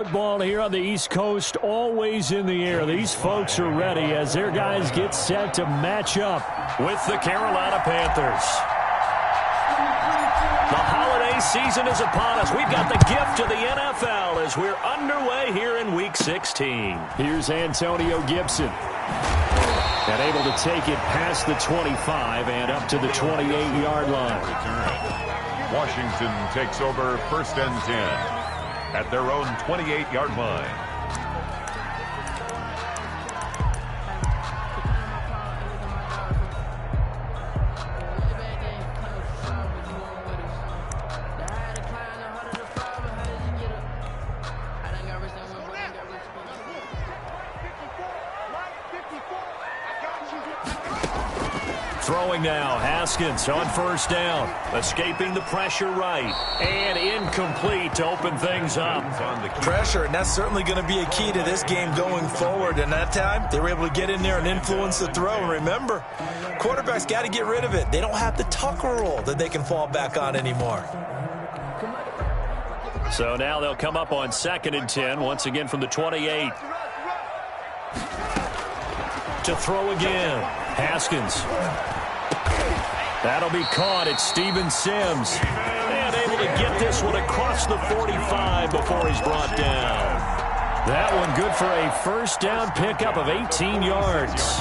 Football here on the East Coast, always in the air. These folks are ready as their guys get set to match up with the Carolina Panthers. The holiday season is upon us. We've got the gift of the NFL as we're underway here in Week 16. Here's Antonio Gibson. And able to take it past the 25 and up to the 28-yard line. Washington takes over 1st and 10. At their own 28-yard line. Throwing now, Haskins on 1st down. Escaping the pressure right. And incomplete to open things up. Pressure, and that's certainly going to be a key to this game going forward. And that time, they were able to get in there and influence the throw. And remember, quarterbacks got to get rid of it. They don't have the Tucker rule that they can fall back on anymore. So now they'll come up on 2nd and 10, once again from the 28. To throw again, Haskins. That'll be caught. It's Steven Sims. And able to get this one across the 45 before he's brought down. That one good for a 1st down pickup of 18 yards.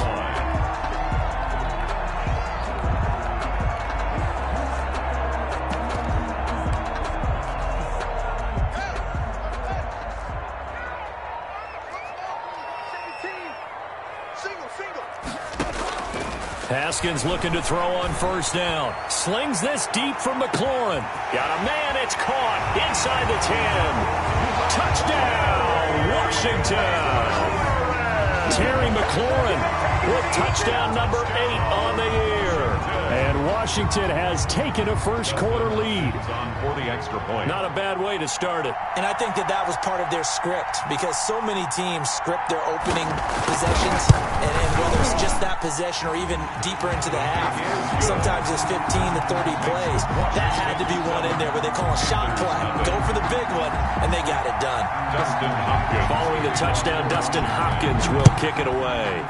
Haskins looking to throw on 1st down. Slings this deep from McLaurin. Got a man, it's caught inside the 10. Touchdown, Washington. Terry McLaurin with touchdown number 8 on the year. And Washington has taken a first-quarter lead. Not a bad way to start it. And I think that was part of their script, because so many teams script their opening possessions, and whether it's just that possession or even deeper into the half, sometimes it's 15 to 30 plays. That had to be one in there where they call a shot play. Go for the big one, and they got it done. Dustin Hopkins. Following the touchdown, Dustin Hopkins will kick it away.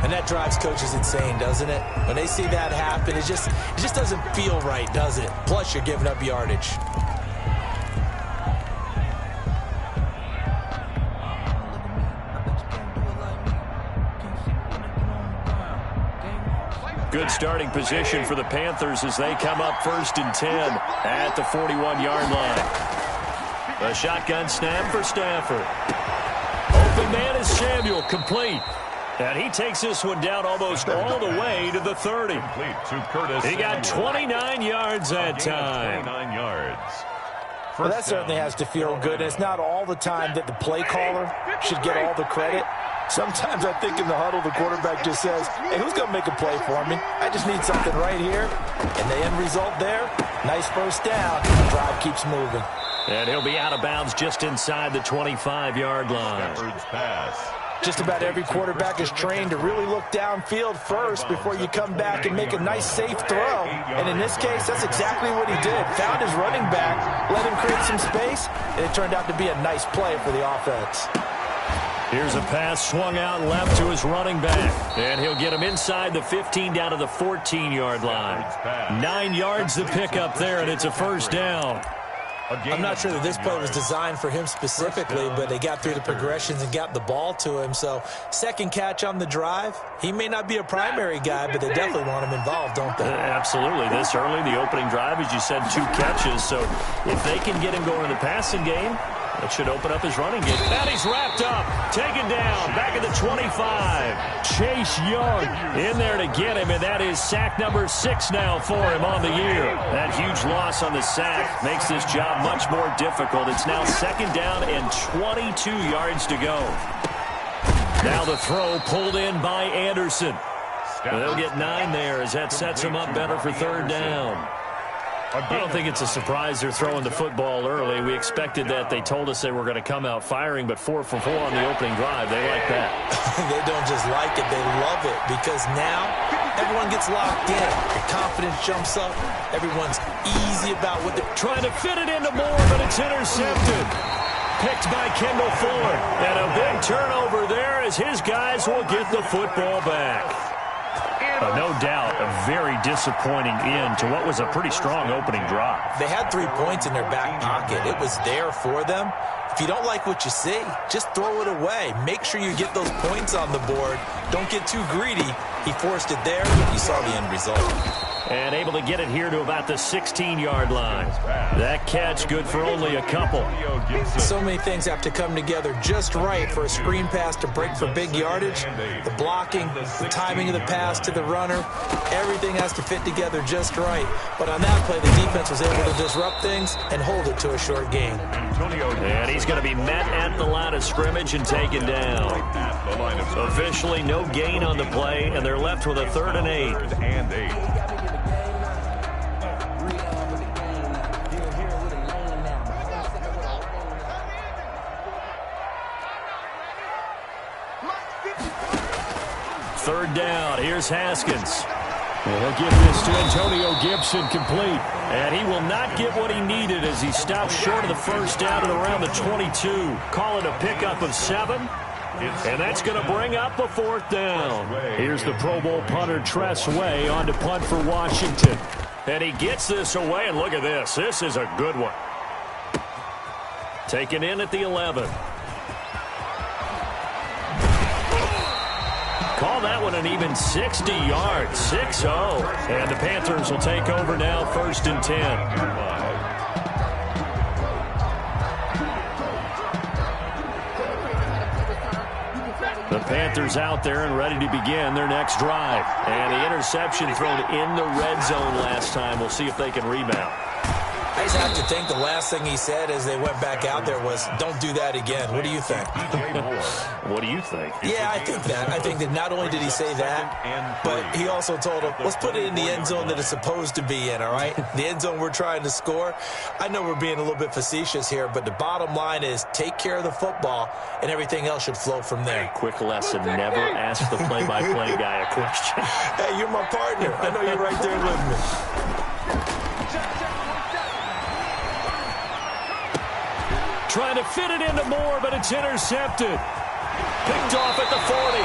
And that drives coaches insane, doesn't it? When they see that happen, it just doesn't feel right, does it? Plus, you're giving up yardage. Good starting position for the Panthers as they come up 1st and 10 at the 41-yard line. A shotgun snap for Stafford. Open man is Samuel, complete. And he takes this one down almost all the way to the 30. He got 29 yards that time. 29 yards. Well, that certainly has to feel good. It's not all the time that the play caller should get all the credit. Sometimes I think in the huddle, the quarterback just says, hey, who's going to make a play for me? I just need something right here. And the end result there, nice 1st down. The drive keeps moving. And he'll be out of bounds just inside the 25-yard line. Stafford's pass. Just about every quarterback is trained to really look downfield first before you come back and make a nice, safe throw. And in this case, that's exactly what he did. Found his running back, let him create some space, and it turned out to be a nice play for the offense. Here's a pass swung out left to his running back. And he'll get him inside the 15 down to the 14-yard line. 9 yards to pick up there, and it's a 1st down. I'm not sure that this play was designed for him specifically, but they got through the progressions and got the ball to him. So 2nd catch on the drive. He may not be a primary guy, but they definitely want him involved, don't they? Absolutely. This early, the opening drive, as you said, 2 catches. So if they can get him going in the passing game, that should open up his running game. And he's wrapped up, taken down, back at the 25. Chase Young in there to get him, and that is sack number 6 now for him on the year. That huge loss on the sack makes this job much more difficult. It's now 2nd down and 22 yards to go. Now the throw pulled in by Anderson. They'll get 9 there as that sets him up better for 3rd down. I don't think it's a surprise they're throwing the football early. We expected that. They told us they were going to come out firing, but 4 for 4 on the opening drive. They like that. They don't just like it. They love it because now everyone gets locked in. The confidence jumps up. Everyone's easy about what they're trying to fit it into Moore, but it's intercepted. Picked by Kendall Fuller. And a big turnover there as his guys will get the football back. No doubt, a very disappointing end to what was a pretty strong opening drive. They had 3 points in their back pocket. It was there for them. If you don't like what you see, just throw it away. Make sure you get those points on the board. Don't get too greedy. He forced it there. You saw the end result. And able to get it here to about the 16-yard line. That catch good for only a couple. So many things have to come together just right for a screen pass to break for big yardage. The blocking, the timing of the pass to the runner, everything has to fit together just right. But on that play, the defense was able to disrupt things and hold it to a short gain. And he's going to be met at the line of scrimmage and taken down. Officially no gain on the play, and they're left with a 3rd and 8. Third down. Here's Haskins. And he'll give this to Antonio Gibson complete. And he will not get what he needed as he stops short of the first down at around the 22. Call it a pickup of 7. And that's going to bring up a 4th down. Here's the Pro Bowl punter Tress Way on to punt for Washington. And he gets this away, and look at this. This is a good one. Taken in at the 11. Call that one an even 60 yards, 6-0. And the Panthers will take over now, 1st and 10. The Panthers out there and ready to begin their next drive. And the interception thrown in the red zone last time. We'll see if they can rebound. I just have to think the last thing he said as they went back out there was, don't do that again. What do you think? What do you think? Yeah, I think that. I think that not only did he say that, but he also told him, let's put it in the end zone that it's supposed to be in, all right? The end zone we're trying to score. I know we're being a little bit facetious here, but the bottom line is take care of the football, and everything else should flow from there. Quick lesson, never ask the play-by-play guy a question. Hey, you're my partner. I know you're right there with me. Trying to fit it into Moore, but it's intercepted. Picked off at the 40.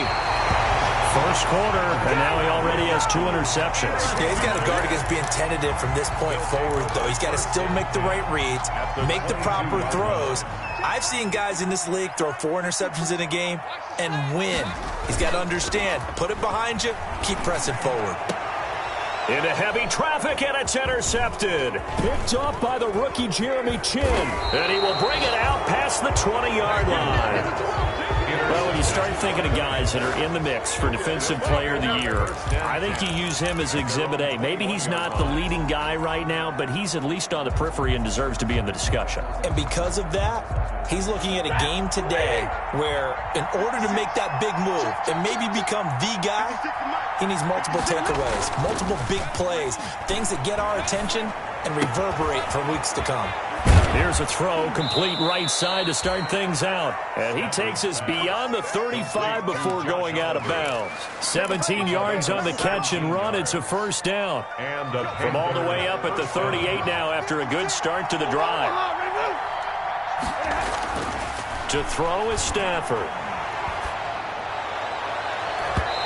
First quarter, and now he already has 2 interceptions. Yeah, he's got to guard against being tentative from this point forward, though. He's got to still make the right reads, make the proper throws. I've seen guys in this league throw 4 interceptions in a game and win. He's got to understand, put it behind you, keep pressing forward. Into heavy traffic, and it's intercepted. Picked off by the rookie Jeremy Chin. And he will bring it out past the 20-yard line. Well, when you start thinking of guys that are in the mix for Defensive Player of the Year, I think you use him as Exhibit A. Maybe he's not the leading guy right now, but he's at least on the periphery and deserves to be in the discussion. And because of that, he's looking at a game today where in order to make that big move and maybe become the guy, he needs multiple takeaways, multiple big plays, things that get our attention and reverberate for weeks to come. Here's a throw, complete right side to start things out. And he takes us beyond the 35 before going out of bounds. 17 yards on the catch and run. It's a first down. From all the way up at the 38 now after a good start to the drive. To throw is Stafford.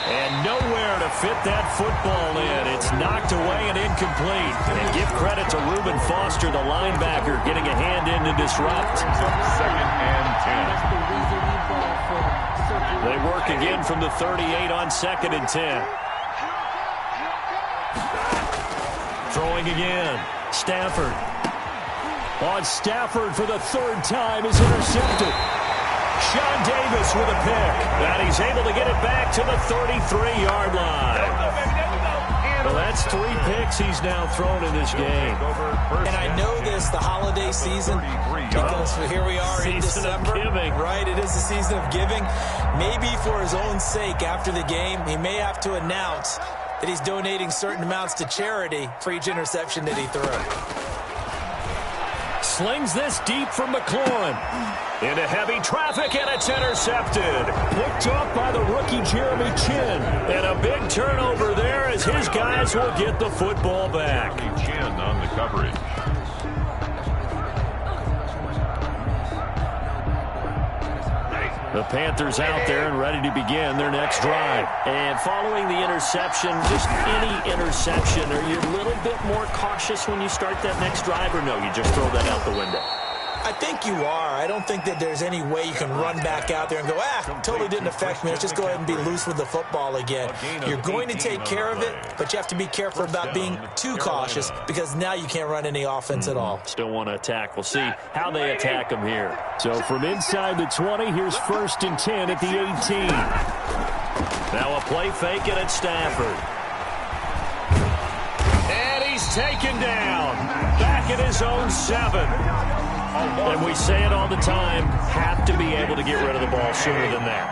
And nowhere to fit that football in. It's knocked away and incomplete. And give credit to Reuben Foster, the linebacker, getting a hand in to disrupt. 2nd and 10. They work again from the 38 on 2nd and 10. Throwing again. Stafford. On Stafford for the 3rd time is intercepted. Sean Davis with a pick. And he's able to get it back to the 33-yard line. Well, that's 3 picks he's now thrown in this game. And I know this, the holiday season, because here we are in December. Season of giving. Right, it is the season of giving. Maybe for his own sake after the game, he may have to announce that he's donating certain amounts to charity for each interception that he threw. slings this deep from McLaurin. Into heavy traffic, and it's intercepted. Picked up by the rookie Jeremy Chin. And a big turnover there as his guys will get the football back. Chin on the coverage. The Panthers out there and ready to begin their next drive. And following the interception, just any interception, are you a little bit more cautious when you start that next drive, or no, you just throw that out the window? I think you are. I don't think that there's any way you can run back out there and go, totally didn't affect me. Let's just go ahead and be loose with the football again. You're going to take care of it, but you have to be careful about being too cautious because now you can't run any offense at all. Still want to attack. We'll see how they attack them here. So from inside the 20, here's 1st and 10 at the 18. Now a play fake, and it's Stafford. And he's taken down. Back at his own 7. And we say it all the time, have to be able to get rid of the ball sooner than that.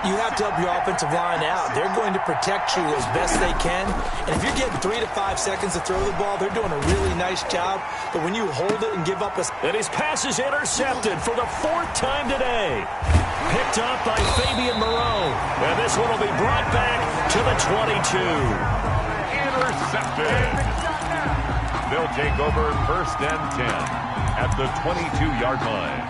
You have to help your offensive line out. They're going to protect you as best they can. And if you're getting 3 to 5 seconds to throw the ball, they're doing a really nice job. But when you hold it and give up a... And his pass is intercepted for the 4th time today. Picked up by Fabian Moreau. And this one will be brought back to the 22. Intercepted. They'll take over 1st and 10. At the 22-yard line.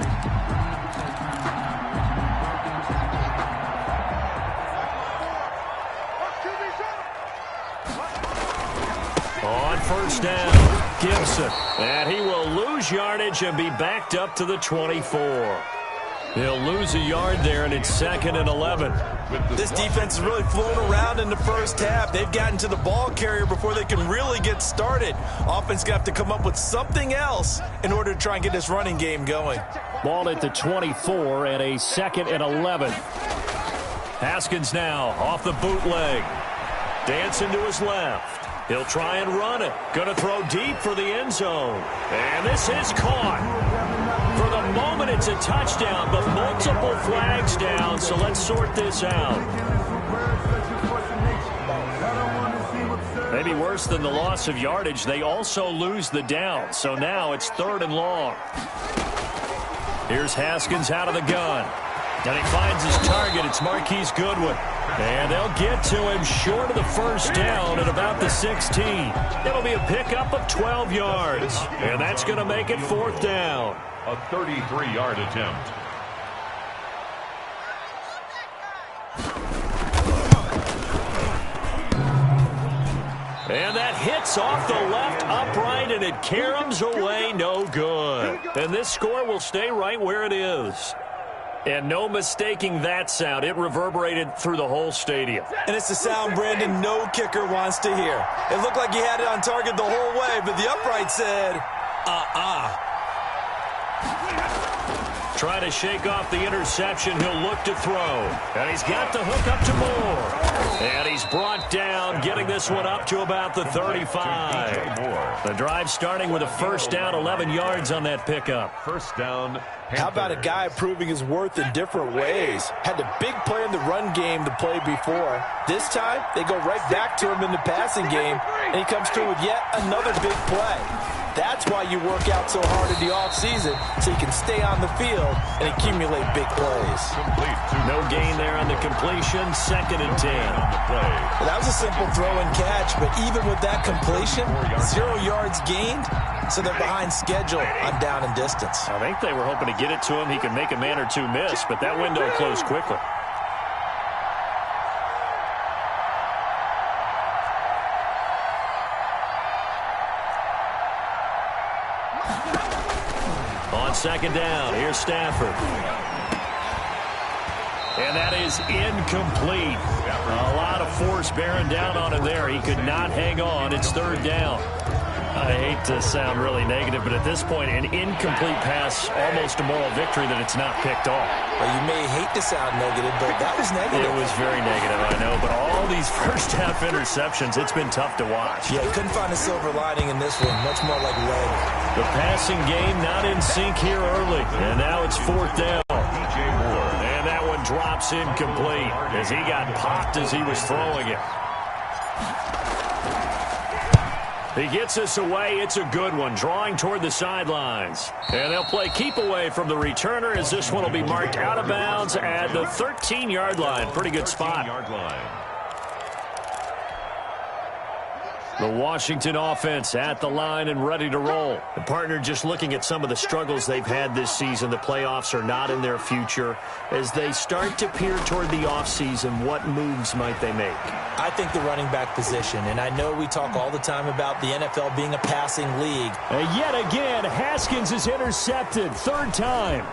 On 1st down, Gibson. And he will lose yardage and be backed up to the 24. He'll lose a yard there, and it's 2nd and 11. This defense has really flown around in the first half. They've gotten to the ball carrier before they can really get started. Offense going to have to come up with something else in order to try and get this running game going. Ball at the 24 and a 2nd and 11. Haskins now off the bootleg. Dancing to his left. He'll try and run it. Going to throw deep for the end zone. And this is caught. For the moment, it's a touchdown, but multiple flags down, so let's sort this out. Maybe worse than the loss of yardage, they also lose the down, so now it's 3rd and long. Here's Haskins out of the gun. And he finds his target. It's Marquise Goodwin. And they'll get to him short of the 1st down at about the 16. It'll be a pickup of 12 yards. And that's going to make it 4th down. A 33-yard attempt. And that hits off the left upright, and it caroms away, no good. And this score will stay right where it is. And no mistaking that sound. It reverberated through the whole stadium. And it's the sound, Brandon, no kicker wants to hear. It looked like he had it on target the whole way, but the upright said, Trying to shake off the interception. He'll look to throw. And he's got the hook up to Moore. And he's brought down, getting this one up to about the 35. The drive starting with a 1st down, 11 yards on that pickup. 1st down. Panthers. How about a guy proving his worth in different ways? Had a big play in the run game to play before. This time, they go right back to him in the passing game, and he comes through with yet another big play. That's why you work out so hard in the offseason, so you can stay on the field and accumulate big plays. No gain there on the completion. 2nd and 10. Well, that was a simple throw and catch, but even with that completion, 0 yards gained, so they're behind schedule on down and distance. I think they were hoping to get it to him. He could make a man or two miss, but that window closed quickly. On 2nd down, here's Stafford. And that is incomplete. A lot of force bearing down on him there. He could not hang on. It's 3rd down. I hate to sound really negative, but at this point, an incomplete pass, almost a moral victory that it's not picked off. Well, you may hate to sound negative, but that was negative. It was very negative, I know, but all these first-half interceptions, it's been tough to watch. Yeah, couldn't find a silver lining in this one. Much more like lead. The passing game not in sync here early, and now it's 4th down. And that one drops incomplete as he got popped as he was throwing it. He gets us away. It's a good one, drawing toward the sidelines. And they'll play keep away from the returner as this one will be marked out of bounds at the 13-yard line. Pretty good spot. The Washington offense at the line and ready to roll. The partner just looking at some of the struggles they've had this season. The playoffs are not in their future. As they start to peer toward the offseason, what moves might they make? I think the running back position, and I know we talk all the time about the NFL being a passing league. Yet again, Haskins is intercepted. Third time.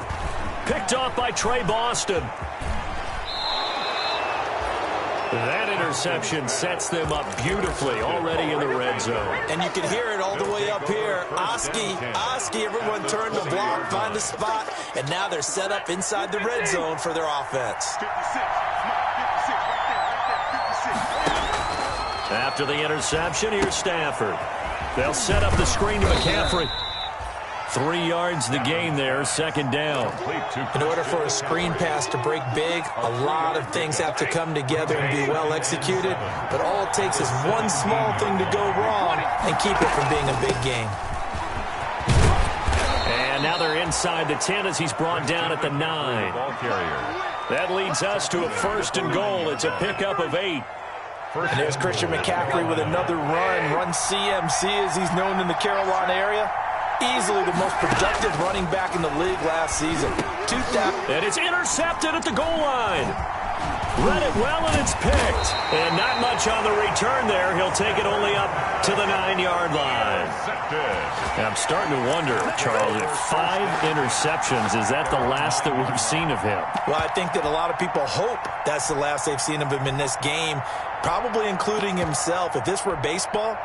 Picked off by Trey Boston. That interception sets them up beautifully already in the red zone. And you can hear it all the way up here. Oski, everyone turned the block, find a spot, and now they're set up inside the red zone for their offense. After the interception, here's Stafford. They'll set up the screen to McCaffrey. 3 yards the gain there, second down. In order for a screen pass to break big, a lot of things have to come together and be well executed. But all it takes is one small thing to go wrong and keep it from being a big gain. And now they're inside the 10 as he's brought down at the 9. That leads us to a first and goal. It's a pickup of 8. And there's Christian McCaffrey with another run CMC as he's known in the Carolina area. Easily the most productive running back in the league last season. And it's intercepted at the goal line. Read it well, and it's picked. And not much on the return there. He'll take it only up to the 9-yard line. I'm starting to wonder, Charles, if 5 interceptions, is that the last that we've seen of him? Well, I think that a lot of people hope that's the last they've seen of him in this game, probably including himself. If this were baseball,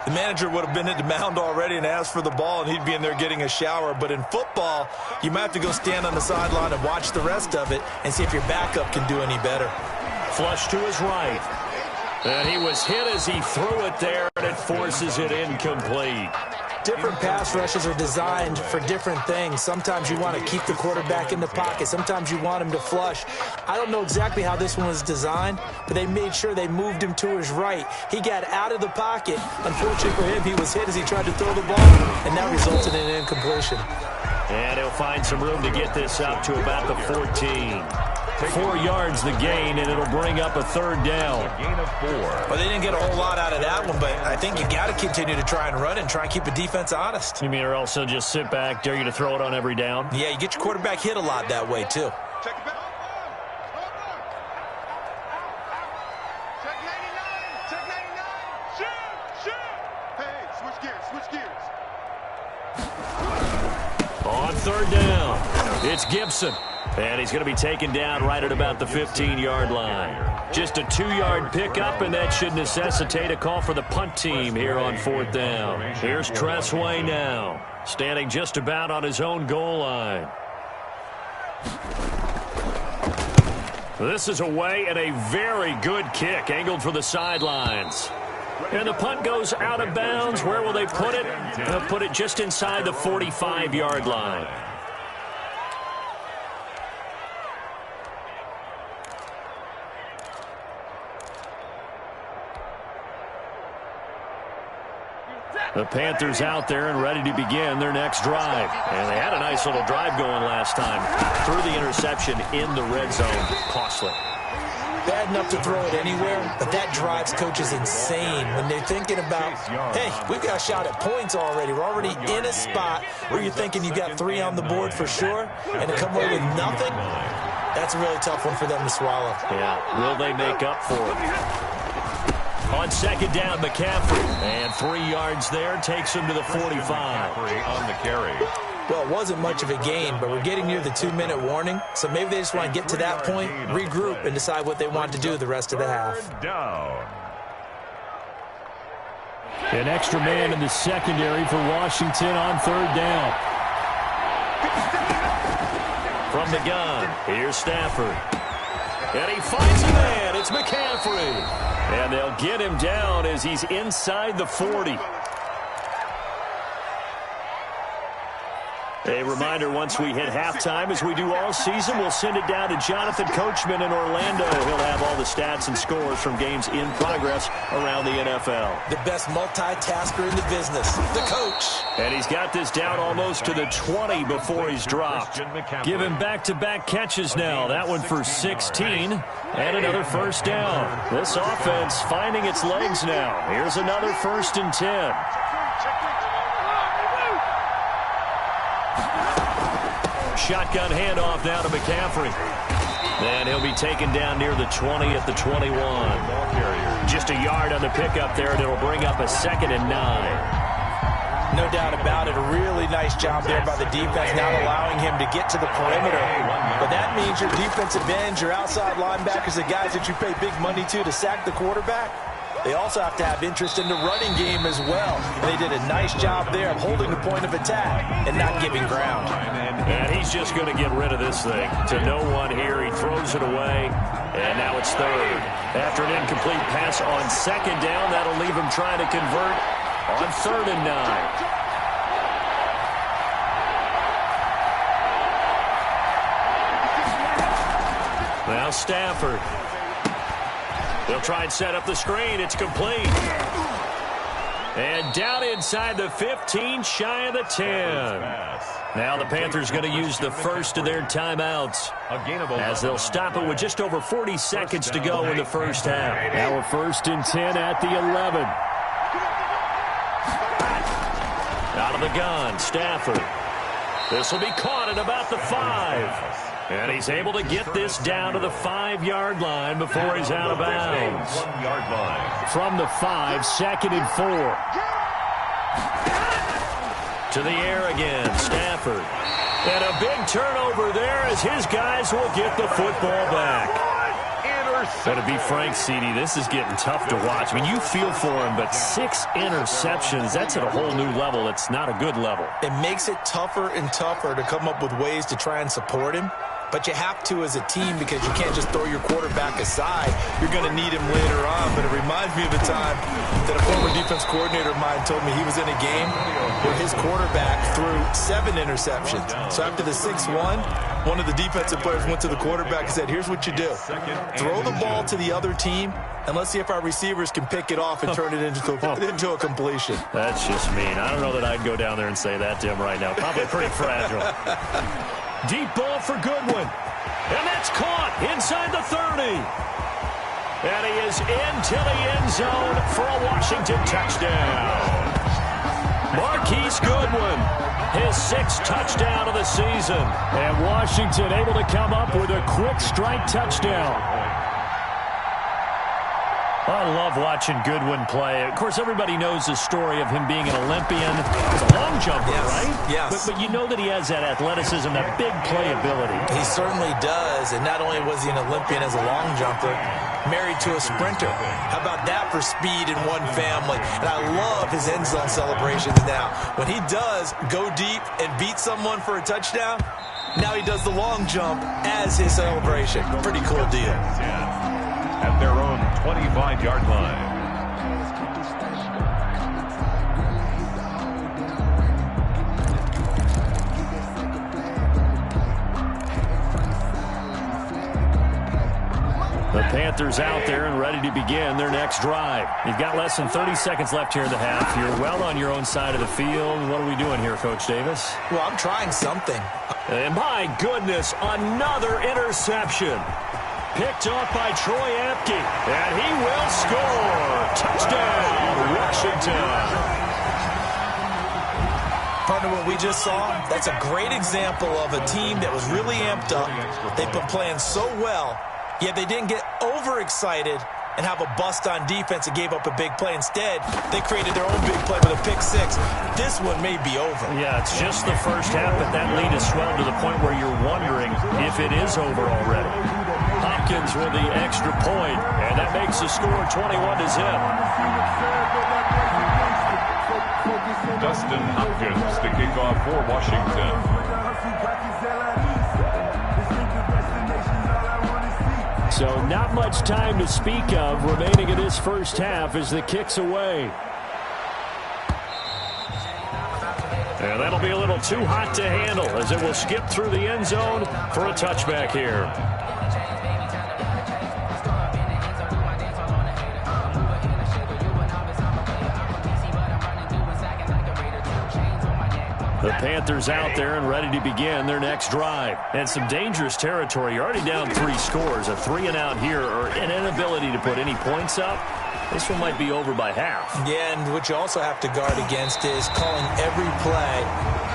the manager would have been at the mound already and asked for the ball, and he'd be in there getting a shower. But in football, you might have to go stand on the sideline and watch the rest of it and see if your backup can do any better. Flush to his right. And he was hit as he threw it there, and it forces it incomplete. Different pass rushes are designed for different things. Sometimes you want to keep the quarterback in the pocket. Sometimes you want him to flush. I don't know exactly how this one was designed, but they made sure they moved him to his right. He got out of the pocket. Unfortunately for him, he was hit as he tried to throw the ball, and that resulted in an incompletion. And he'll find some room to get this up to about the 14. 4 yards the gain, and it'll bring up a third down. Well, they didn't get a whole lot out of that one, but I think you got to continue to try and run and try and keep the defense honest. You mean or also just sit back, dare you to throw it on every down? Yeah, you get your quarterback hit a lot that way, too. On third down, it's Gibson. And he's going to be taken down right at about the 15-yard line. Just a 2-yard pickup, and that should necessitate a call for the punt team here on fourth down. Here's Tressway now, standing just about on his own goal line. This is away, and a very good kick, angled for the sidelines. And the punt goes out of bounds. Where will they put it? They'll put it just inside the 45-yard line. The Panthers out there and ready to begin their next drive. And they had a nice little drive going last time. Threw the interception in the red zone. Costly. Bad enough to throw it anywhere, but that drives coaches insane when they're thinking about, hey, we've got a shot at points already. We're already in a spot where you're thinking you got 3 on the board for sure, and to come away with nothing, that's a really tough one for them to swallow. Yeah, will they make up for it? On second down, McCaffrey. And 3 yards there, takes him to the 45. On the carry. Well, it wasn't much of a gain, but we're getting near the 2-minute warning, so maybe they just want to get to that point, regroup, and decide what they want to do the rest of the half. Down. An extra man in the secondary for Washington on third down. From the gun, here's Stafford. And he finds a man. It's McCaffrey. And they'll get him down as he's inside the 40. A reminder, once we hit halftime, as we do all season, we'll send it down to Jonathan Coachman in Orlando. He'll have all the stats and scores from games in progress around the NFL. The best multitasker in the business, the coach. And he's got this down almost to the 20 before he's dropped. Give him back-to-back catches now. That one for 16 and another first down. This offense finding its legs now. Here's another 1st and 10. Shotgun handoff now to McCaffrey. And he'll be taken down near the 20 at the 21. Just a yard on the pickup there, and it'll bring up a 2nd and 9. No doubt about it. A really nice job there by the defense, not allowing him to get to the perimeter. But that means your defensive ends, your outside linebackers, the guys that you pay big money to sack the quarterback, they also have to have interest in the running game as well. They did a nice job there of holding the point of attack and not giving ground. And he's just going to get rid of this thing. To no one here, he throws it away, and now it's 3rd. After an incomplete pass on 2nd down, that'll leave him trying to convert on 3rd and 9. Now Stafford. They'll try and set up the screen. It's complete. And down inside the 15, shy of the 10. Now the Panthers going to use the first of their timeouts as they'll stop it with just over 40 seconds to go in the first half. Now a 1st and 10 at the 11. Out of the gun, Stafford. This will be caught at about the 5. And he's able to get this down to the 5-yard line before he's out of bounds. From the 5, 2nd and 4. To the air again, Stafford. And a big turnover there as his guys will get the football back. But to be frank, CD, this is getting tough to watch. I mean, you feel for him, but 6 interceptions, that's at a whole new level. It's not a good level. It makes it tougher and tougher to come up with ways to try and support him. But you have to as a team because you can't just throw your quarterback aside. You're going to need him later on. But it reminds me of a time that a former defense coordinator of mine told me he was in a game where his quarterback threw 7 interceptions. So after the 6-1, one of the defensive players went to the quarterback and said, here's what you do. Throw the ball to the other team, and let's see if our receivers can pick it off and turn it into a completion. That's just mean. I don't know that I'd go down there and say that to him right now. Probably pretty fragile. Deep ball for Goodwin. And that's caught inside the 30. And he is into the end zone for a Washington touchdown. Marquise Goodwin, his 6th touchdown of the season. And Washington able to come up with a quick strike touchdown. I love watching Goodwin play. Of course, everybody knows the story of him being an Olympian. He's a long jumper, right? Yes. But you know that he has that athleticism, that big playability. He certainly does. And not only was he an Olympian as a long jumper, married to a sprinter. How about that for speed in one family? And I love his end zone celebrations now. When he does go deep and beat someone for a touchdown, now he does the long jump as his celebration. Pretty cool deal. At their own 25-yard line. The Panthers out there and ready to begin their next drive. You've got less than 30 seconds left here in the half. You're well on your own side of the field. What are we doing here, Coach Davis? Well, I'm trying something. And my goodness, another interception. Picked off by Troy Apke. And he will score. Touchdown, Washington. Partner, what we just saw, that's a great example of a team that was really amped up. They've been playing so well, yet they didn't get overexcited and have a bust on defense and gave up a big play. Instead, they created their own big play with a pick 6. This one may be over. Yeah, it's just the first half, but that lead has swelled to the point where you're wondering if it is over already. Hopkins with the extra point, and that makes the score 21-0. Dustin Hopkins to kick off for Washington. So not much time to speak of remaining in this first half as the kick's away. And that'll be a little too hot to handle as it will skip through the end zone for a touchback here. The Panthers out there and ready to begin their next drive. And some dangerous territory. You're already down 3 scores. A 3-and-out here or an inability to put any points up. This one might be over by half. Yeah, and what you also have to guard against is calling every play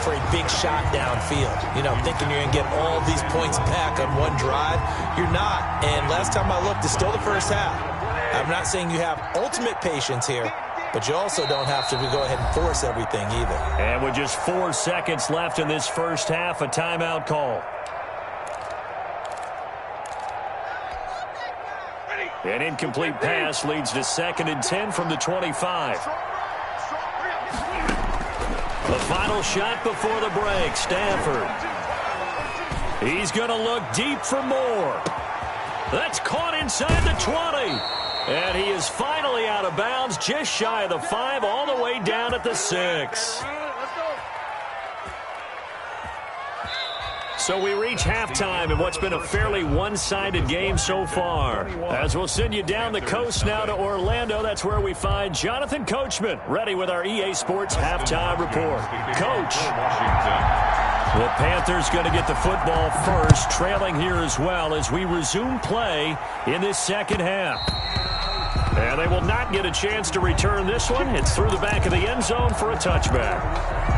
for a big shot downfield. You know, thinking you're going to get all these points back on one drive. You're not. And last time I looked, it's still the first half. I'm not saying you have ultimate patience here, but you also don't have to go ahead and force everything either. And with just 4 seconds left in this first half, a timeout call. An incomplete pass leads to 2nd and 10 from the 25. The final shot before the break, Stafford. He's going to look deep for more. That's caught inside the 20. And he is finally out of bounds, just shy of the 5, all the way down at the 6. So we reach halftime in what's been a fairly one-sided game so far. As we'll send you down the coast now to Orlando, that's where we find Jonathan Coachman, ready with our EA Sports halftime report. Coach. The Panthers going to get the football first, trailing here as well as we resume play in this second half. And they will not get a chance to return this one. It's through the back of the end zone for a touchback.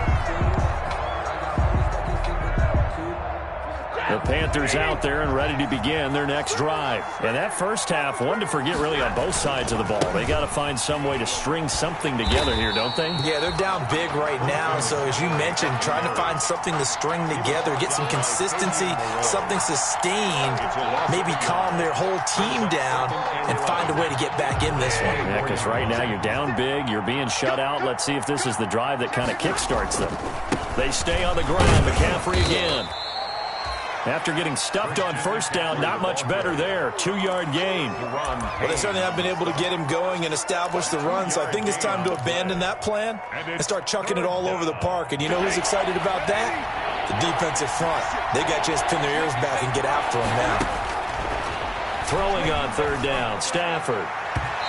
The Panthers out there and ready to begin their next drive. And that first half, one to forget really on both sides of the ball. They got to find some way to string something together here, don't they? Yeah, they're down big right now. So as you mentioned, trying to find something to string together, get some consistency, something sustained, maybe calm their whole team down and find a way to get back in this one. Yeah, because right now you're down big, you're being shut out. Let's see if this is the drive that kind of kickstarts them. They stay on the ground. McCaffrey again. After getting stuffed on first down, not much better there. 2-yard gain. Well, they certainly have been able to get him going and establish the run, so I think it's time to abandon that plan and start chucking it all over the park. And you know who's excited about that? The defensive front. They got to just pin their ears back and get after him now. Throwing on 3rd down, Stafford.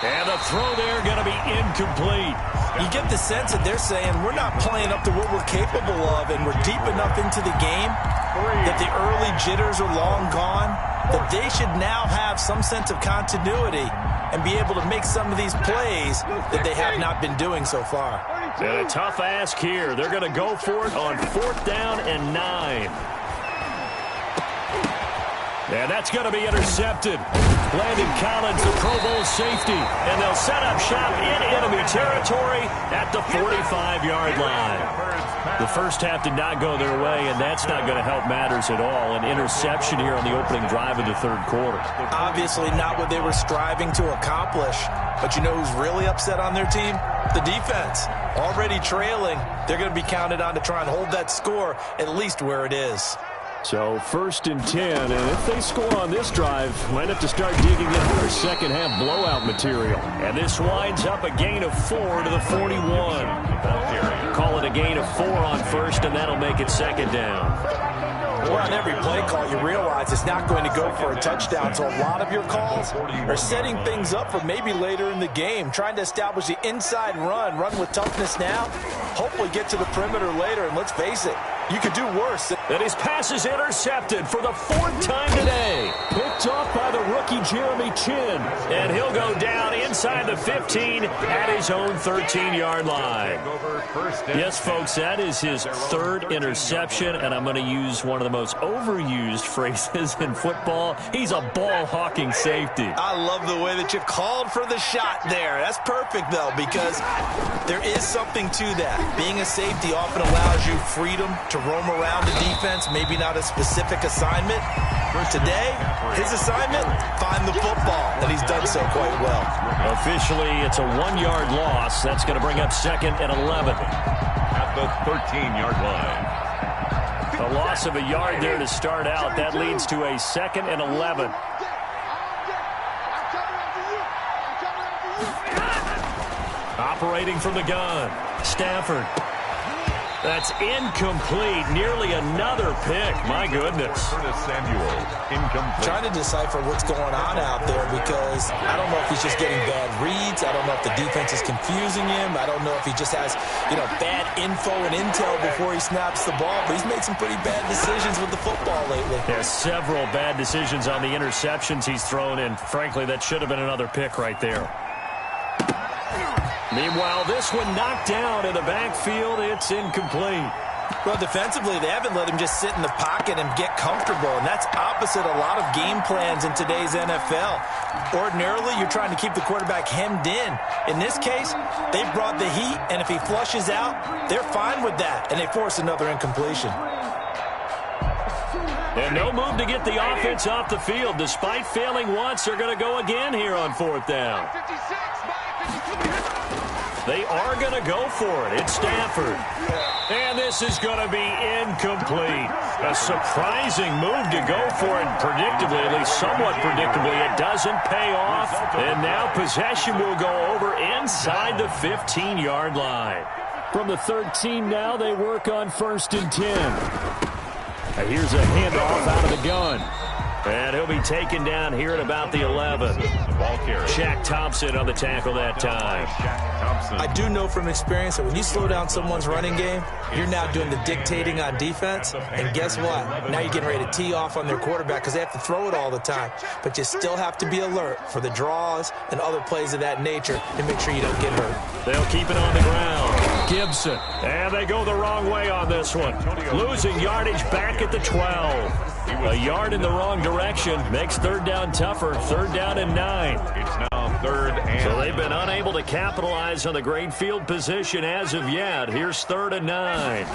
And the throw there going to be incomplete. You get the sense that they're saying we're not playing up to what we're capable of, and we're deep enough into the game that the early jitters are long gone, that they should now have some sense of continuity and be able to make some of these plays that they have not been doing so far. And a tough ask here. They're going to go for it on 4th down and 9. And that's going to be intercepted. Landon Collins, the Pro Bowl safety. And they'll set up shop in enemy territory at the 45-yard line. The first half did not go their way, and that's not going to help matters at all. An interception here on the opening drive of the 3rd quarter. Obviously not what they were striving to accomplish. But you know who's really upset on their team? The defense. Already trailing. They're going to be counted on to try and hold that score at least where it is. So 1st and 10, and if they score on this drive, might have to start digging into their second half blowout material. And this winds up a gain of 4 to the 41. Call it a gain of 4 on 1st, and that'll make it 2nd down. Well, on every play call, you realize it's not going to go for a touchdown. So a lot of your calls are setting things up for maybe later in the game, trying to establish the inside run with toughness now, hopefully get to the perimeter later. And let's face it, you could do worse. And his pass is intercepted for the 4th time today. Picked off by the rookie Jeremy Chin. And he'll go down inside the 15 at his own 13-yard line. Yes, folks, that is his 3rd interception, and I'm going to use one of the most overused phrases in football. He's a ball-hawking safety. I love the way that you called for the shot there. That's perfect, though, because there is something to that. Being a safety often allows you freedom to roam around the defense, maybe not a specific assignment. Today, his assignment, find the football, and he's done so quite well. Officially, it's a 1-yard loss. That's going to bring up 2nd and 11. At the 13-yard line. A loss of a yard there to start out. That leads to a 2nd and 11. Operating from the gun, Stafford. That's incomplete. Nearly another pick. My goodness. Curtis Samuel, incomplete. Trying to decipher what's going on out there because I don't know if he's just getting bad reads. I don't know if the defense is confusing him. I don't know if he just has, bad info and intel before he snaps the ball. But he's made some pretty bad decisions with the football lately. There's several bad decisions on the interceptions he's thrown, and frankly, that should have been another pick right there. Meanwhile, this one knocked down in the backfield. It's incomplete. Well, defensively, they haven't let him just sit in the pocket and get comfortable, and that's opposite a lot of game plans in today's NFL. Ordinarily, you're trying to keep the quarterback hemmed in. In this case, they brought the heat, and if he flushes out, they're fine with that, and they force another incompletion. And no move to get the offense off the field. Despite failing once, they're going to go again here on 4th down. They are going to go for it. It's Stafford. And this is going to be incomplete. A surprising move to go for it. Predictably, at least somewhat predictably, it doesn't pay off. And now possession will go over inside the 15-yard line. From the 13 now, they work on 1st and 10. Here's a handoff out of the gun. And he'll be taken down here at about the 11. Ball carrier. Shaq Thompson on the tackle that time. I do know from experience that when you slow down someone's running game, you're now doing the dictating on defense. And guess what? Now you're getting ready to tee off on their quarterback because they have to throw it all the time. But you still have to be alert for the draws and other plays of that nature to make sure you don't get hurt. They'll keep it on the ground. Gibson. And they go the wrong way on this one. Losing yardage back at the 12. A yard in the wrong direction makes 3rd down tougher. 3rd down and 9. It's now 3rd and... So they've been unable to capitalize on the great field position as of yet. Here's 3rd and 9.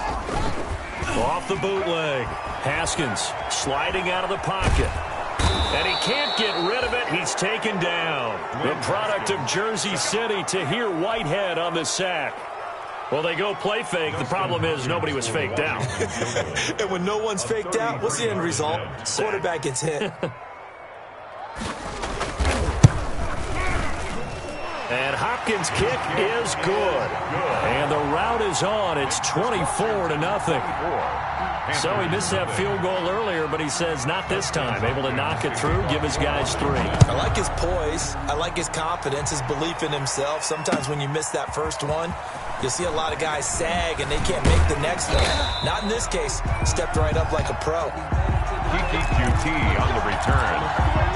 Off the bootleg. Haskins sliding out of the pocket. And he can't get rid of it. He's taken down. The product of Jersey City, Tahir Whitehead on the sack. Well, they go play fake. The problem is nobody was faked out. And when no one's faked out, what's the end result? Quarterback gets hit. And Hopkins' kick is good. And the route is on. It's 24-0. So he missed that field goal earlier, but he says not this time. Able to knock it through, give his guys 3. I like his poise. I like his confidence, his belief in himself. Sometimes when you miss that first one, you'll see a lot of guys sag and they can't make the next one. Not in this case. Stepped right up like a pro. QT on the return.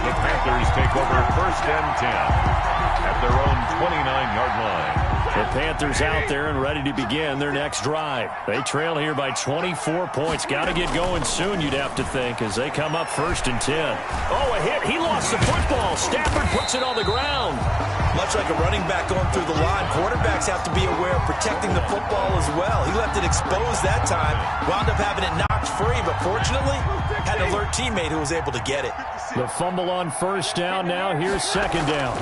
The Panthers take over 1st and 10 at their own 29-yard line. The Panthers out there and ready to begin their next drive. They trail here by 24 points. Got to get going soon, you'd have to think, as they come up 1st and 10. Oh, a hit. He lost the football. Stafford puts it on the ground. Much like a running back going through the line, quarterbacks have to be aware of protecting the football as well. He left it exposed that time, wound up having it knocked free, but fortunately, had an alert teammate who was able to get it. The fumble on 1st down now. Here's 2nd down.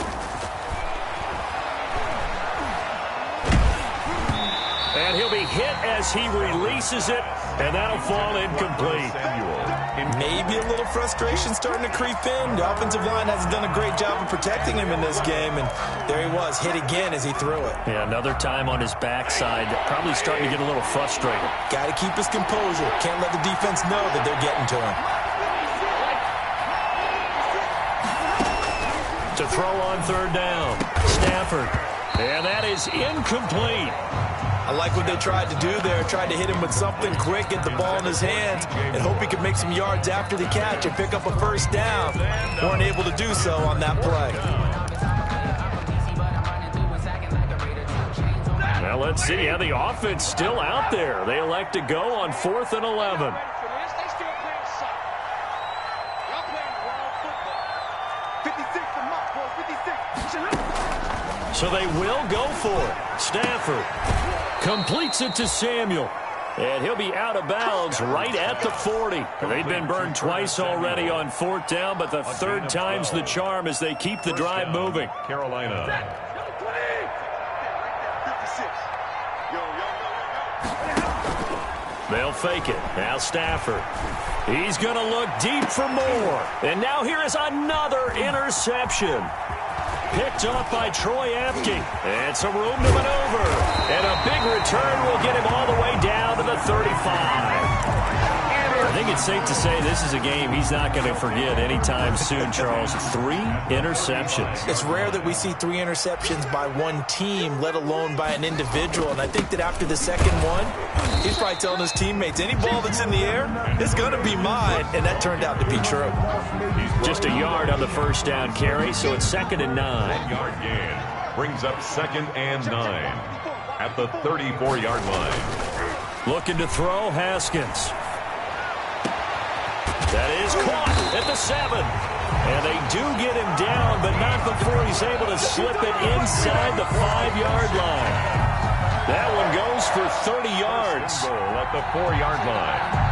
And he'll be hit as he releases it, and that'll fall incomplete. Maybe a little frustration starting to creep in. The offensive line hasn't done a great job of protecting him in this game, and there he was, hit again as he threw it. Yeah, another time on his backside, probably starting to get a little frustrated. Got to keep his composure. Can't let the defense know that they're getting to him. To throw on 3rd down, Stafford. And that is incomplete. I like what they tried to do there. Tried to hit him with something quick, get the ball in his hands, and hope he could make some yards after the catch and pick up a 1st down. Weren't able to do so on that play. Now let's see how the offense still out there. They elect to go on 4th and 11. So they will go for it. Stafford completes it to Samuel. And he'll be out of bounds right at the 40. They've been burned twice already on 4th down, but the 3rd time's the charm as they keep the drive moving. Carolina. They'll fake it. Now Stafford. He's going to look deep for more. And now here is another interception. Picked off by Troy Apke. And some room to maneuver. And a big return will get him all the way down to the 35. I think it's safe to say this is a game he's not going to forget anytime soon, Charles. 3 interceptions. It's rare that we see 3 interceptions by one team, let alone by an individual. And I think that after the second one, he's probably telling his teammates, any ball that's in the air, it's going to be mine. And that turned out to be true. Just a yard on the first down carry, so it's 2nd and 9. 1-yard gain brings up 2nd and 9 at the 34-yard line. Looking to throw, Haskins. That is caught at the 7. And they do get him down, but not before he's able to slip it inside the 5-yard line. That one goes for 30 yards. Goal at the 4-yard line.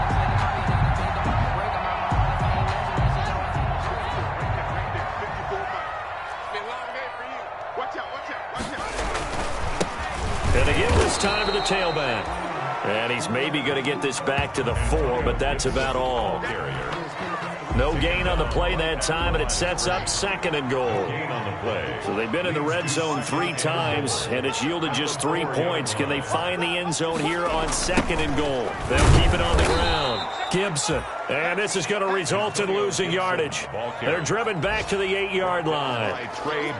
And again, this time to the tailback. And he's maybe going to get this back to the 4, but that's about all. No gain on the play that time, and it sets up 2nd and goal. So they've been in the red zone 3 times, and it's yielded just 3 points. Can they find the end zone here on 2nd and goal? They'll keep it on the ground. Gibson. And this is going to result in losing yardage. They're driven back to the 8-yard line.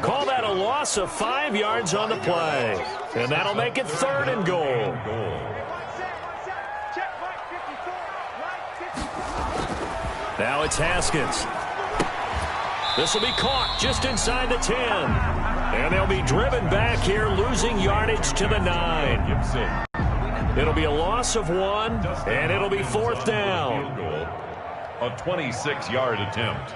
Call that a loss of 5 yards on the play. And that'll make it 3rd and goal. Now it's Haskins. This will be caught just inside the 10. And they'll be driven back here, losing yardage to the 9. It'll be a loss of 1, and it'll be 4th down. A 26-yard attempt.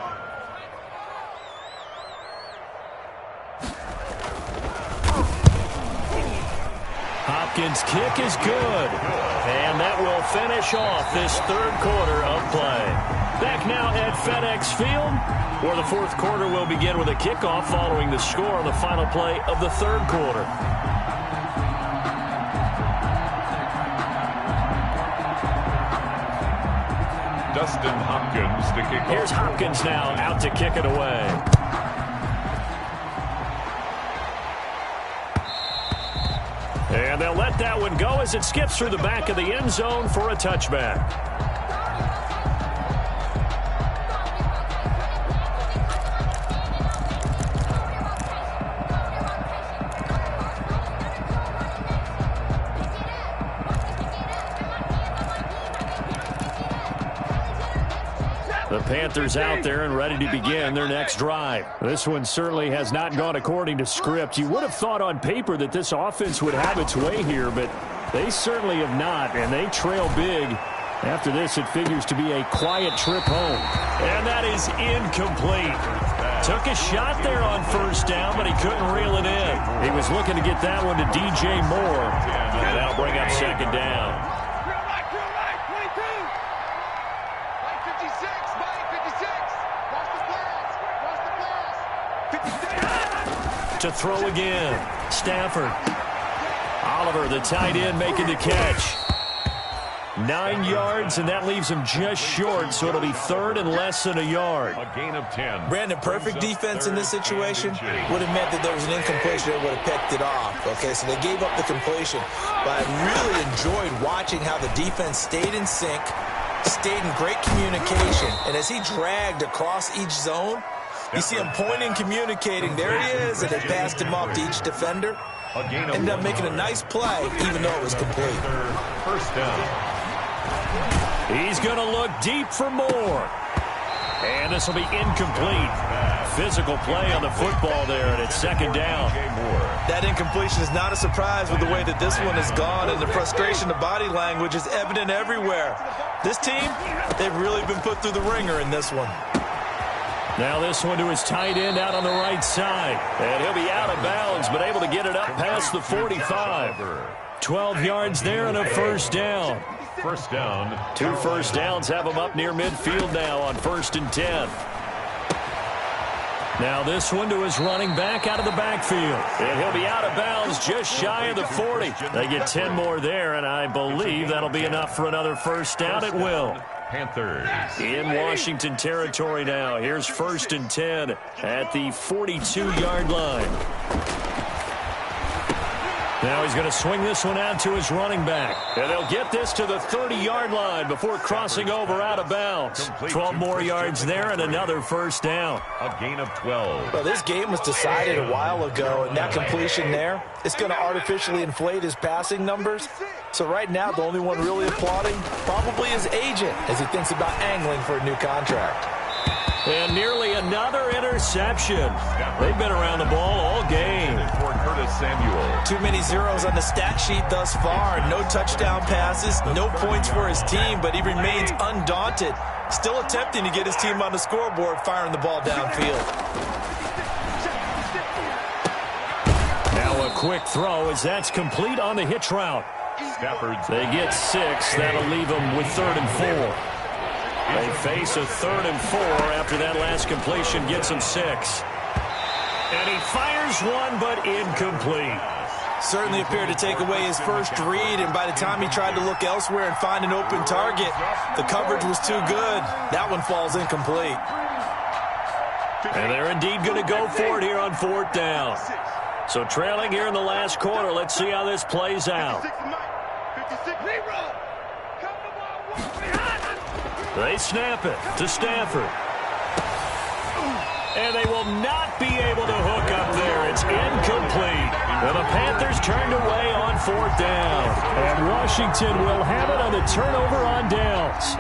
Hopkins' kick is good. And that will finish off this 3rd quarter of play. Back now at FedEx Field, where the 4th quarter will begin with a kickoff following the score on the final play of the 3rd quarter. Dustin Hopkins to kick off. Here's Hopkins now out to kick it away. And they'll let that one go as it skips through the back of the end zone for a touchback. The Panthers out there and ready to begin their next drive. This one certainly has not gone according to script. You would have thought on paper that this offense would have its way here, but they certainly have not, and they trail big. After this, it figures to be a quiet trip home. And that is incomplete. Took a shot there on 1st down, but he couldn't reel it in. He was looking to get that one to DJ Moore, and that'll bring up 2nd down. To throw again. Stafford. Oliver, the tight end, making the catch. 9 yards, and that leaves him just short, so it'll be 3rd and less than a yard. A gain of 10. Brandon, perfect defense in this situation would have meant that there was an incompletion that would have picked it off. Okay, so they gave up the completion. But I really enjoyed watching how the defense stayed in sync, stayed in great communication, and as he dragged across each zone, you see him pointing, communicating. There he is, and they passed him off to each defender. Ended up making a nice play, even though it was complete. 1st down. He's going to look deep for more. And this will be incomplete. Physical play on the football there, and it's 2nd down. That incompletion is not a surprise with the way that this one has gone, and the frustration, the body language is evident everywhere. This team, they've really been put through the ringer in this one. Now this one to his tight end out on the right side. And he'll be out of bounds, but able to get it up past the 45. 12 yards there and a 1st down. 1st down. 2 1st downs have him up near midfield now on 1st and 10. Now this one to his running back out of the backfield. And he'll be out of bounds just shy of the 40. They get 10 more there, and I believe that'll be enough for another 1st down. It will. Panthers in Washington territory now. Here's 1st and 10 at the 42-yard line. Now he's going to swing this one out to his running back. And they'll get this to the 30-yard line before crossing over out of bounds. 12 more yards there and another first down. A gain of 12. Well, this game was decided a while ago, and that completion there, it's going to artificially inflate his passing numbers. So right now, the only one really applauding probably his agent as he thinks about angling for a new contract. And nearly another interception. They've been around the ball all game. For Curtis Samuel. Too many zeros on the stat sheet thus far. No touchdown passes, no points for his team, but he remains undaunted. Still attempting to get his team on the scoreboard, firing the ball downfield. Now a quick throw as that's complete on the hitch route. They get 6. That'll leave them with 3rd and 4. They face a 3rd and 4 after that last completion gets him 6. And he fires one, but incomplete. Certainly appeared to take away his first read, and by the time he tried to look elsewhere and find an open target, the coverage was too good. That one falls incomplete. And they're indeed going to go for it here on 4th down. So trailing here in the last quarter, let's see how this plays out. They snap it to Stafford. And they will not be able to hook up there. It's incomplete. And the Panthers turned away on 4th down. And Washington will have it on the turnover on downs.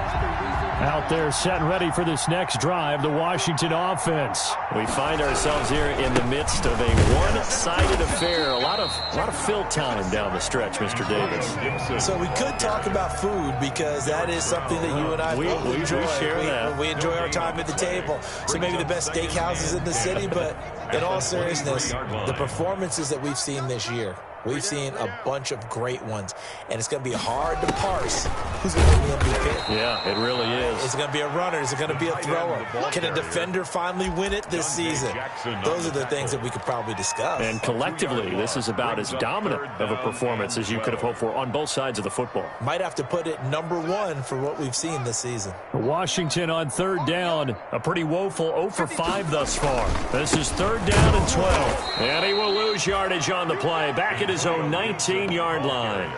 Out there set and ready for this next drive, the Washington offense. We find ourselves here in the midst of a one-sided affair. A lot of fill time down the stretch, Mr. Davis. So we could talk about food because that is something that you and I we enjoy. We share that. We enjoy our time at the table. So maybe the best steakhouses in the city, but in all seriousness, the performances that we've seen this year, we've seen a bunch of great ones, and it's going to be hard to parse who's going to be MVP. Yeah, it really is. Is it going to be a runner? Is it going to be a thrower? Can a defender finally win it this season? Those are the things that we could probably discuss. And collectively, this is about as dominant of a performance as you could have hoped for on both sides of the football. Might have to put it #1 for what we've seen this season. Washington on 3rd down. A pretty woeful 0 for 5 thus far. This is 3rd down and 12. And he will lose yardage on the play. Back at his own 19-yard line.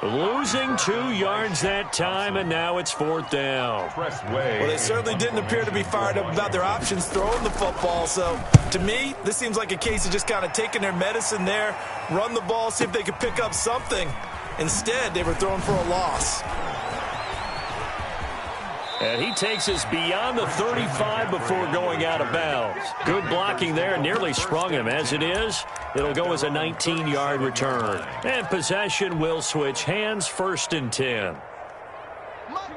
Losing 2 yards that time, and now it's 4th down. Well, they certainly didn't appear to be fired up about their options throwing the football. So, to me, this seems like a case of just kind of taking their medicine there, run the ball, see if they could pick up something. Instead, they were throwing for a loss. And he takes us beyond the 35 before going out of bounds. Good blocking there, nearly sprung him. As it is, it'll go as a 19-yard return. And possession will switch hands, 1st and 10.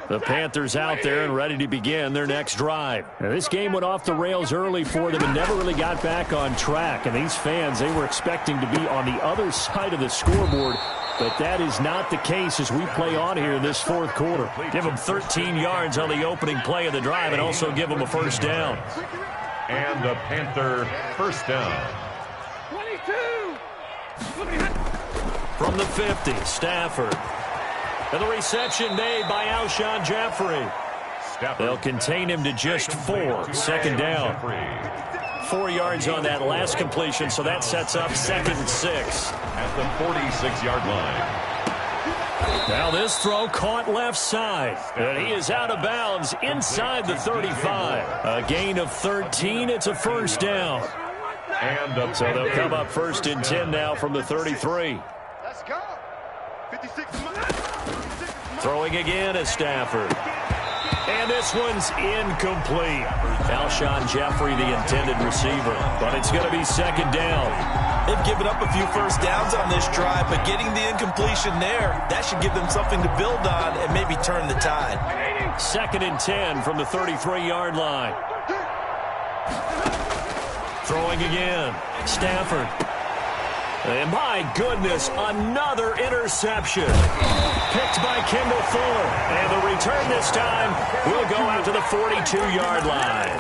The Panthers out there and ready to begin their next drive. Now, this game went off the rails early for them and never really got back on track. And these fans, they were expecting to be on the other side of the scoreboard. But that is not the case as we play on here in this 4th quarter. Give them 13 yards on the opening play of the drive and also give them a 1st down. And the Panther 1st down. 22. From the 50, Stafford. And the reception made by Alshon Jeffrey. They'll contain him to just 4. 2nd down. 4 yards on that last completion, so that sets up 2nd and 6. At the 46-yard line. Now this throw caught left side, and he is out of bounds inside the 35. A gain of 13. It's a 1st down. And so they'll come up 1st and 10 now from the 33. Let's go. 56. Throwing again is Stafford. And this one's incomplete. Alshon Jeffrey, the intended receiver. But it's going to be 2nd down. They've given up a few 1st downs on this drive, but getting the incompletion there, that should give them something to build on and maybe turn the tide. 2nd and 10 from the 33-yard line. Throwing again. Stafford. And my goodness, another interception. Picked by Kendall Fuller. And the return this time will go out to the 42-yard line.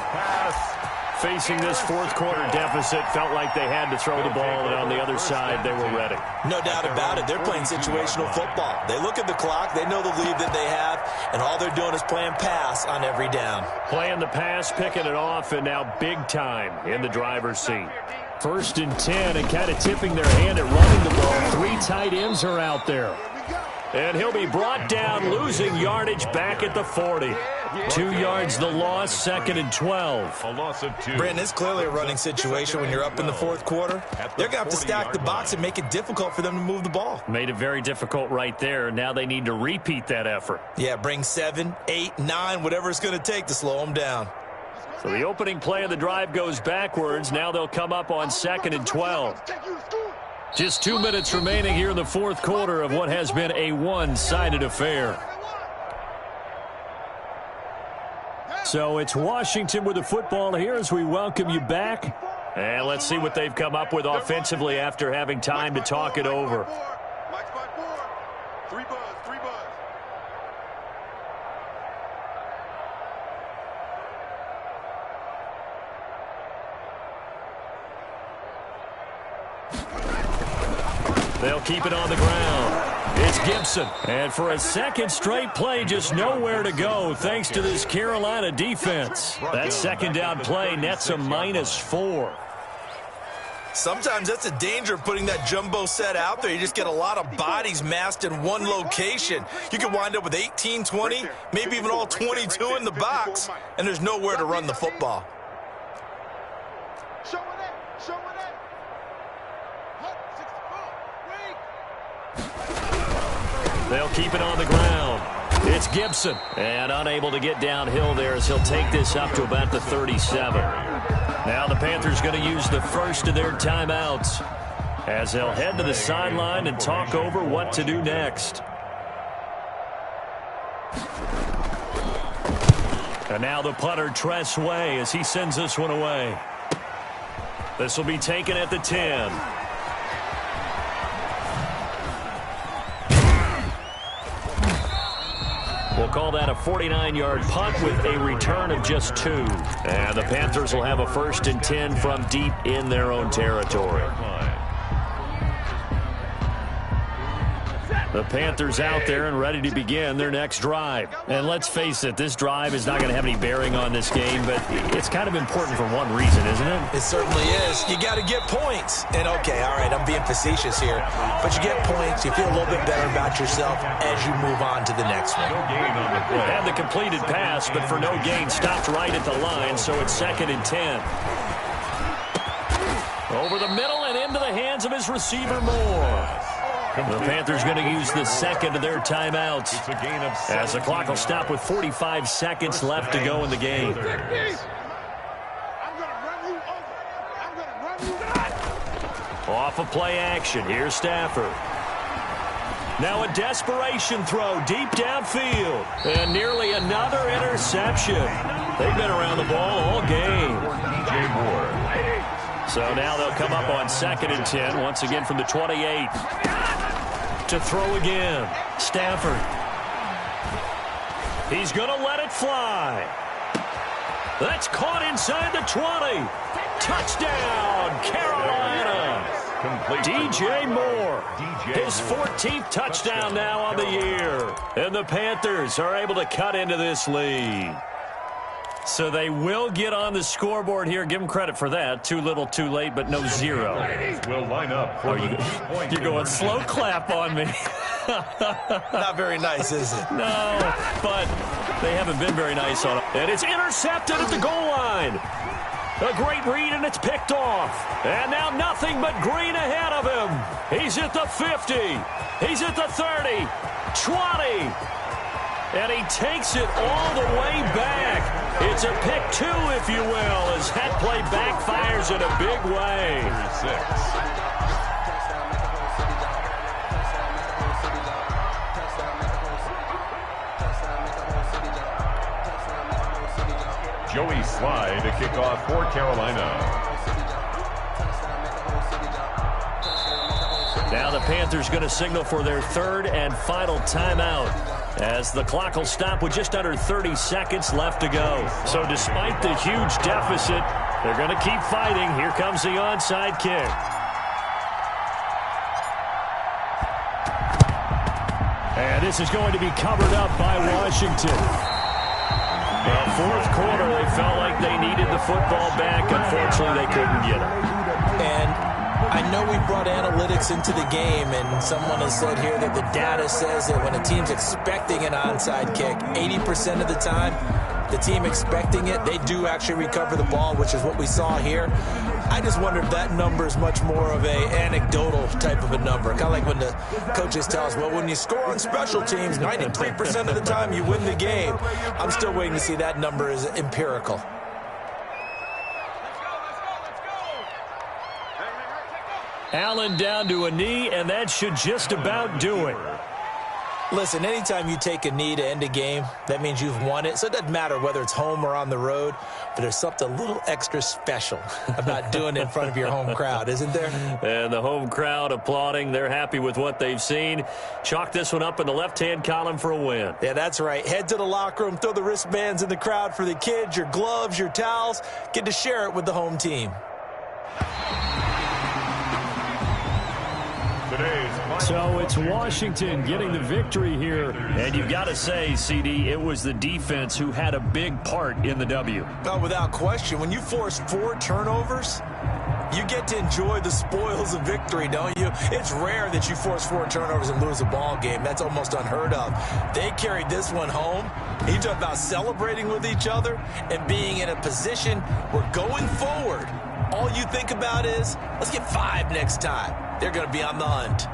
Facing this fourth quarter deficit, felt like they had to throw the ball, and on the other side, they were ready. No doubt about it. They're playing situational football. They look at the clock, they know the lead that they have, and all they're doing is playing pass on every down. Playing the pass, picking it off, and now big time in the driver's seat. 1st and 10, and kind of tipping their hand at running the ball. 3 tight ends are out there. And he'll be brought down, losing yardage back at the 40. 2 yards the loss, 2nd and 12. A loss of 2. Brandon, it's clearly a running situation when you're up in the fourth quarter. They're going to have to stack the box and make it difficult for them to move the ball. Made it very difficult right there. Now they need to repeat that effort. Yeah, bring 7, 8, 9, whatever it's going to take to slow them down. So the opening play of the drive goes backwards. Now they'll come up on 2nd and 12. Just 2 minutes remaining here in the fourth quarter of what has been a one-sided affair. So it's Washington with the football here as we welcome you back. And let's see what they've come up with offensively after having time to talk it over. Mike's by 4. 3 buzz, 3 buzz. They'll keep it on the ground. It's Gibson. And for a second straight play, just nowhere to go thanks to this Carolina defense. That second down play nets a -4. Sometimes that's the danger of putting that jumbo set out there. You just get a lot of bodies massed in one location. You can wind up with 18, 20, maybe even all 22 in the box, and there's nowhere to run the football. Show it up, show it up. They'll keep it on the ground. It's Gibson. And unable to get downhill there as he'll take this up to about the 37. Now the Panthers going to use the first of their timeouts as they'll head to the sideline and talk over what to do next. And now the punter, Tress Way, as he sends this one away. This will be taken at the 10. We'll call that a 49-yard punt with a return of just 2. And the Panthers will have a 1st and 10 from deep in their own territory. The Panthers out there and ready to begin their next drive. And let's face it, this drive is not going to have any bearing on this game, but it's kind of important for one reason, isn't it? It certainly is. You got to get points. And, okay, all right, I'm being facetious here. But you get points, you feel a little bit better about yourself as you move on to the next one. Had the completed pass, but for no gain, stopped right at the line, so it's 2nd and 10. Over the middle and into the hands of his receiver, Moore. The Panthers going to use the second of their timeouts as the clock will stop with 45 seconds left to go in the game. Off of play action. Here's Stafford. Now a desperation throw deep downfield. And nearly another interception. They've been around the ball all game. DJ Moore. So now they'll come up on 2nd and 10, once again from the 28. To throw again. Stafford. He's going to let it fly. That's caught inside the 20. Touchdown, Carolina. DJ Moore. His 14th touchdown now on the year. And the Panthers are able to cut into this lead. So they will get on the scoreboard here. Give them credit for that. Too little, too late, but no 0. Will line up. You're going slow clap on me. Not very nice, is it? No, but they haven't been very nice on it. And it's intercepted at the goal line. A great read, and it's picked off. And now nothing but green ahead of him. He's at the 50. He's at the 30. 20. And he takes it all the way back. It's a pick 2, if you will, as that play backfires in a big way. 6. Joey Slye to kick off for Carolina. Now the Panthers going to signal for their 3rd and final timeout, as the clock will stop with just under 30 seconds left to go. So despite the huge deficit, They're going to keep fighting. Here comes the onside kick. And this is going to be covered up by Washington. Well, fourth quarter, they felt like they needed the football back. Unfortunately, they couldn't get it. And I know we brought analytics into the game, and someone has said here that the data says that when a team's expecting an onside kick, 80% of the time, the team expecting it, they do actually recover the ball, which is what we saw here. I just wonder if that number is much more of a anecdotal type of a number. Kind of like when the coaches tell us, well, when you score on special teams, 93% of the time you win the game. I'm still waiting to see that number is empirical. Allen down to a knee, and that should just about do it. Listen, anytime you take a knee to end a game, that means you've won it. So it doesn't matter whether it's home or on the road, but there's something a little extra special about doing it in front of your home crowd, isn't there? And the home crowd applauding. They're happy with what they've seen. Chalk this one up in the left-hand column for a win. Yeah, that's right. Head to the locker room, throw the wristbands in the crowd for the kids, your gloves, your towels. Get to share it with the home team. So it's Washington getting the victory here. And you've got to say, CD, it was the defense who had a big part in the W. Oh, without question. When you force 4 turnovers, you get to enjoy the spoils of victory, don't you? It's rare that you force 4 turnovers and lose a ball game. That's almost unheard of. They carried this one home. You talk about celebrating with each other and being in a position where going forward, all you think about is, let's get 5 next time. They're going to be on the hunt.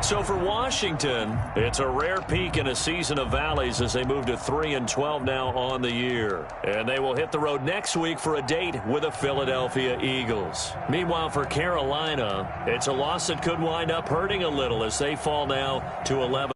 So for Washington, it's a rare peak in a season of valleys as they move to 3-12 now on the year. And they will hit the road next week for a date with the Philadelphia Eagles. Meanwhile, for Carolina, it's a loss that could wind up hurting a little as they fall now to 11.